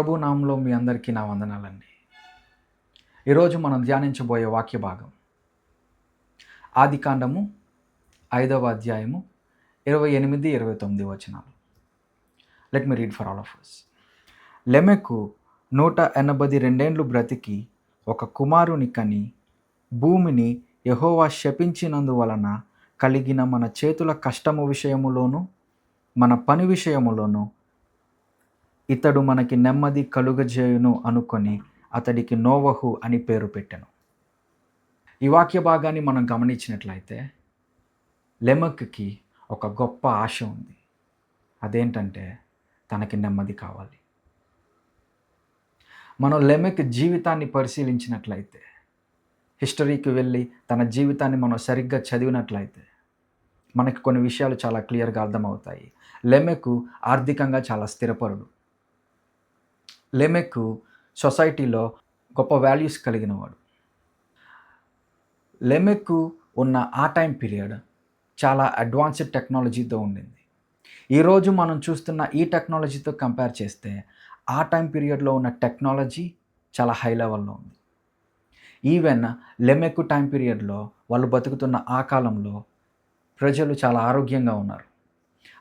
ప్రభు నామంలో మీ అందరికీ నా వందనాలండి. ఈరోజు మనం ధ్యానించబోయే వాక్య భాగం ఆదికాండము 5వ అధ్యాయము 28, 29 వచనాలు. Let me read for all of us. లెమెకు 182 బ్రతికి ఒక కుమారుని కని భూమిని యెహోవా శపించినందువలన కలిగిన మన చేతుల కష్టము విషయములోను మన పని విషయములోను ఇతడు మనకి నెమ్మది కలుగజేయును అనుకొని అతడికి నోవహు అని పేరు పెట్టెను. ఈ వాక్య భాగాన్ని మనం గమనించినట్లయితే లెమెకుకి ఒక గొప్ప ఆశ ఉంది. అదేంటంటే తనకి నెమ్మది కావాలి. మనం లెమెకు జీవితాన్ని పరిశీలించినట్లయితే, హిస్టరీకి వెళ్ళి తన జీవితాన్ని మనం సరిగ్గా చదివినట్లయితే మనకి కొన్ని విషయాలు చాలా క్లియర్గా అర్థమవుతాయి. లెమెకు ఆర్థికంగా చాలా స్థిరపరుడు. లెమెకు సొసైటీలో గొప్ప వాల్యూస్ కలిగినవాడు. లెమెకు ఉన్న ఆ టైం పీరియడ్ చాలా అడ్వాన్స్డ్ టెక్నాలజీతో ఉండింది. ఈరోజు మనం చూస్తున్న ఈ టెక్నాలజీతో కంపేర్ చేస్తే ఆ టైం పీరియడ్లో ఉన్న టెక్నాలజీ చాలా హై లెవెల్లో ఉంది. ఈవెన్ లెమెకు టైం పీరియడ్లో వాళ్ళు బతుకుతున్న ఆ కాలంలో ప్రజలు చాలా ఆరోగ్యంగా ఉన్నారు.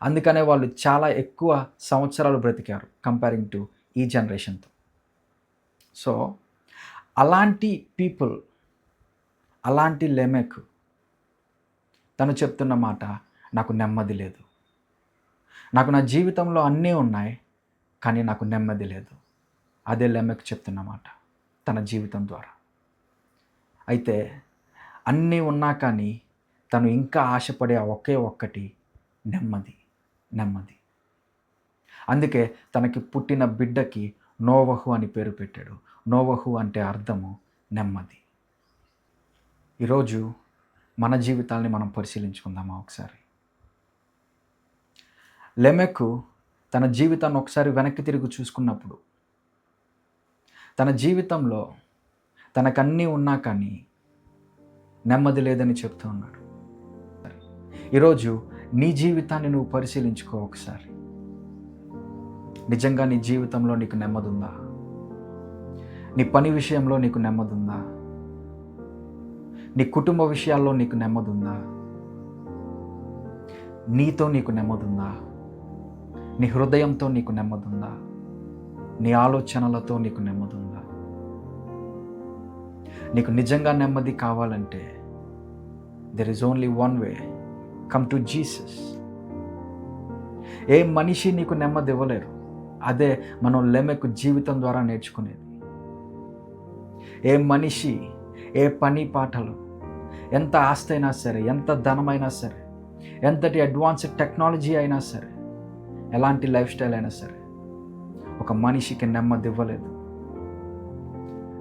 అందుకనే వాళ్ళు చాలా ఎక్కువ సంవత్సరాలు బ్రతికారు కంపేరింగ్ టు ఈ జనరేషన్తో. సో అలాంటి పీపుల్, అలాంటి లెమెకు తను చెప్తున్న మాట, నాకు నెమ్మది లేదు, నాకు నా జీవితంలో అన్నీ ఉన్నాయి కానీ నాకు నెమ్మది లేదు. అదే లెమెకు చెప్తున్న మాట తన జీవితం ద్వారా. అయితే అన్నీ ఉన్నా కానీ తను ఇంకా ఆశపడే ఒకే ఒక్కటి నెమ్మది. అందుకే తనకి పుట్టిన బిడ్డకి నోవహు అని పేరు పెట్టాడు. నోవహు అంటే అర్థము నెమ్మది. ఈరోజు మన జీవితాల్ని మనం పరిశీలించుకుందామా ఒకసారి. లెమెకు తన జీవితాన్ని ఒకసారి వెనక్కి తిరిగి చూసుకున్నప్పుడు తన జీవితంలో తనకన్నీ ఉన్నా కానీ నెమ్మది లేదని చెప్తూ ఉన్నాడు. ఈరోజు నీ జీవితాన్ని నువ్వు పరిశీలించుకో ఒకసారి. నిజంగా నీ జీవితంలో నీకు నెమ్మది ఉందా? నీ పని విషయంలో నీకు నెమ్మది ఉందా? నీ కుటుంబ విషయాల్లో నీకు నెమ్మది ఉందా? నీతో నీకు నెమ్మది ఉందా? నీ హృదయంతో నీకు నెమ్మది ఉందా? నీ ఆలోచనలతో నీకు నెమ్మది ఉందా? నీకు నిజంగా నెమ్మది కావాలంటే there is only one way. Come to Jesus. ఏ మనిషి నీకు నెమ్మది ఇవ్వలేరు. అదే మనం లెమెకు జీవితం ద్వారా నేర్చుకునేది. ఏ మనిషి, ఏ పని పాటలు, ఎంత ఆస్తి అయినా సరే, ఎంత ధనమైనా సరే, ఎంతటి అడ్వాన్స్డ్ టెక్నాలజీ అయినా సరే, ఎలాంటి లైఫ్ స్టైల్ అయినా సరే ఒక మనిషికి నెమ్మది ఇవ్వలేదు.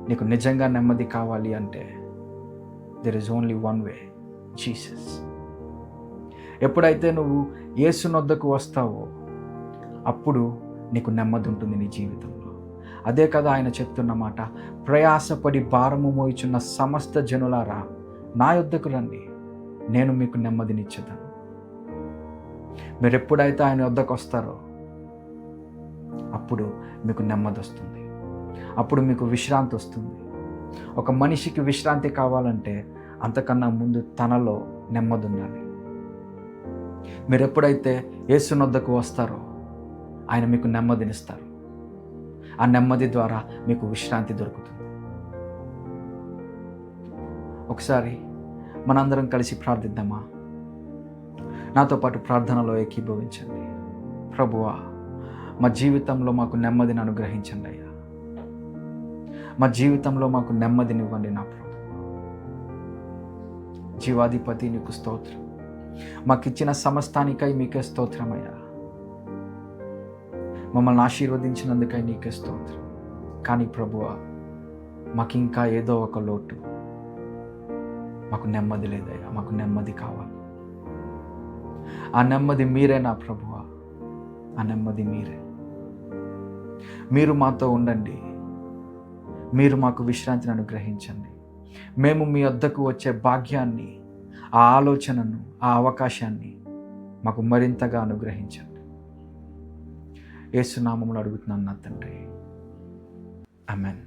నీకు నిజంగా నెమ్మది కావాలి అంటే there is only one way, Jesus. ఎప్పుడైతే నువ్వు యేసునొద్దకు వస్తావో అప్పుడు నీకు నెమ్మది ఉంటుంది నీ జీవితంలో. అదే కదా ఆయన చెప్తున్న మాట, ప్రయాసపడి భారము మోయిచున్న సమస్త జనులారా నా యొద్దకు రండి, నేను మీకు నెమ్మదినిచ్చేదను. మీరు ఎప్పుడైతే ఆయన యొద్దకు వస్తారో అప్పుడు మీకు నెమ్మది వస్తుంది. అప్పుడు మీకు విశ్రాంతి వస్తుంది. ఒక మనిషికి విశ్రాంతి కావాలంటే అంతకన్నా ముందు తనలో నెమ్మది ఉండాలి. మీరు ఎప్పుడైతే యేసునొద్దకు వస్తారో ఆయన మీకు నెమ్మదినిస్తారు. ఆ నెమ్మది ద్వారా మీకు విశ్రాంతి దొరుకుతుంది. ఒకసారి మనందరం కలిసి ప్రార్థిద్దామా? నాతో పాటు ప్రార్థనలో ఏకీభవించండి. ప్రభువా, మా జీవితంలో మాకు నెమ్మదిని అనుగ్రహించండి అయ్యా. మా జీవితంలో మాకు నెమ్మదినివ్వండి నా ప్రభు. జీవాధిపతి నీకు స్తోత్రం. మాకిచ్చిన సమస్తానికై మీకే స్తోత్రమయ్యా. మమ్మల్ని ఆశీర్వదించినందుకై నీకే స్తోత్రం. కానీ ప్రభువా, మాకింకా ఏదో ఒక లోటు, మాకు నెమ్మది లేదయ్యా. మాకు నెమ్మది కావాలి. ఆ నెమ్మది మీరే నా ప్రభువా. ఆ నెమ్మది మీరే. మీరు మాతో ఉండండి. మీరు మాకు విశ్రాంతిని అనుగ్రహించండి. మేము మీ వద్దకు వచ్చే భాగ్యాన్ని, ఆ ఆలోచనను, ఆ అవకాశాన్ని మాకు మరింతగా అనుగ్రహించండి. యేసు నామములో అడుగుతున్నాను నా తండ్రి, ఆమెన్.